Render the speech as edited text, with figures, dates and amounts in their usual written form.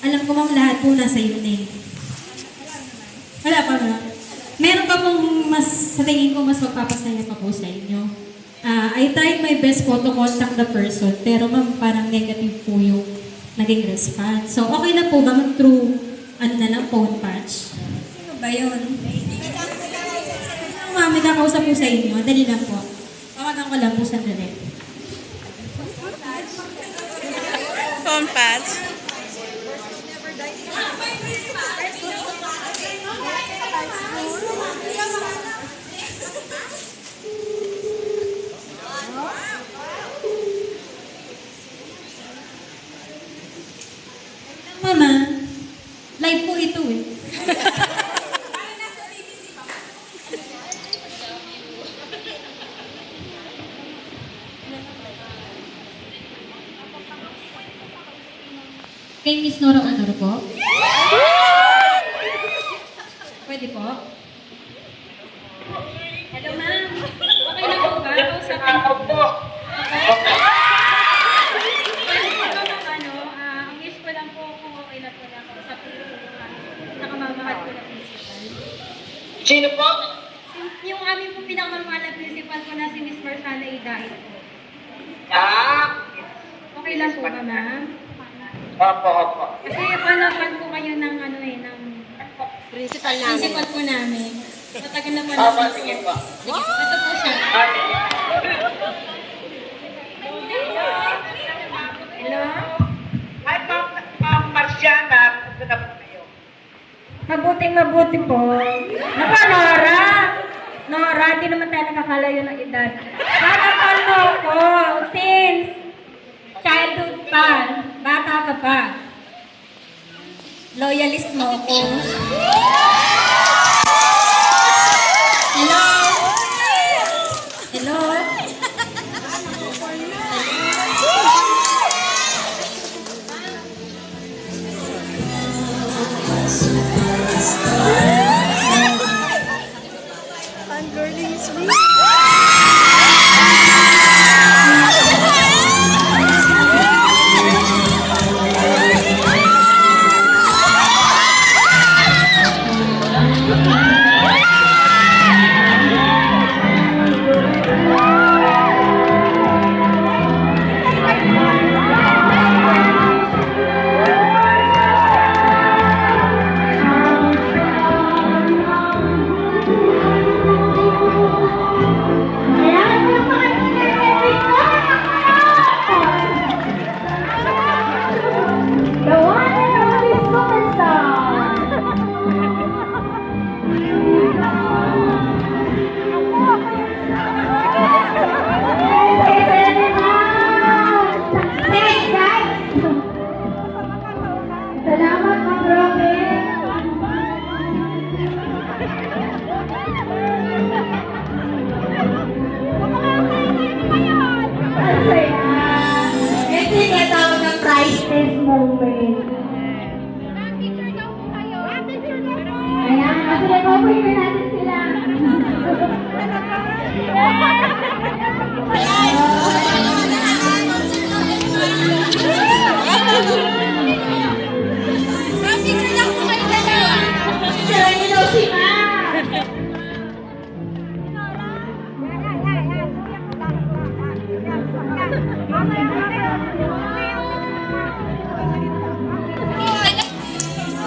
Alam ko ma'am, lahat po nasa iyo na eh. Wala pa ma'am. Meron pa pong mas, sa tingin ko, mas magpapasaya pa po sa inyo. I tried my best po to contact the person, pero ma'am, parang negative po yung naging response. So, okay na po ma'am, through, ano na lang, phone patch. Sino ba yun? Ma'am, may kakausap po sa inyo. Dali lang po. Pawagan ko lang po sandali. Phone patch. Mama, live po ito eh. Kay Miss Nora Honor po? Pwede po? Hello ma'am. Okay na po ba? Kausapin ko po. Ang wish ko lang po kung okay na po na kausapin ko yung nakamamahal ko na principal. Sino po? Yung aming po pinakamamahal na principal ko na si Miss Marshalla Idahit po. Okay lang po ba ma'am? Opo. Kasi panapan po kayo ng ano eh, ng Principal namin. principal po namin. Matagal na po Opo, namin. sige po. Sige po, ito po siya. Hello? Ay, Ma'am Marciana, punta na po kayo. Mabuting-mabuti po. Naku, Nora! Nora, di naman tayo nakakalayo ng edad. Nakakal mo ko since childhood pa. Bata ka pa. Loyalist mo ko. Hello? Hello? Fangirling is me. The one and only superstar! Salamat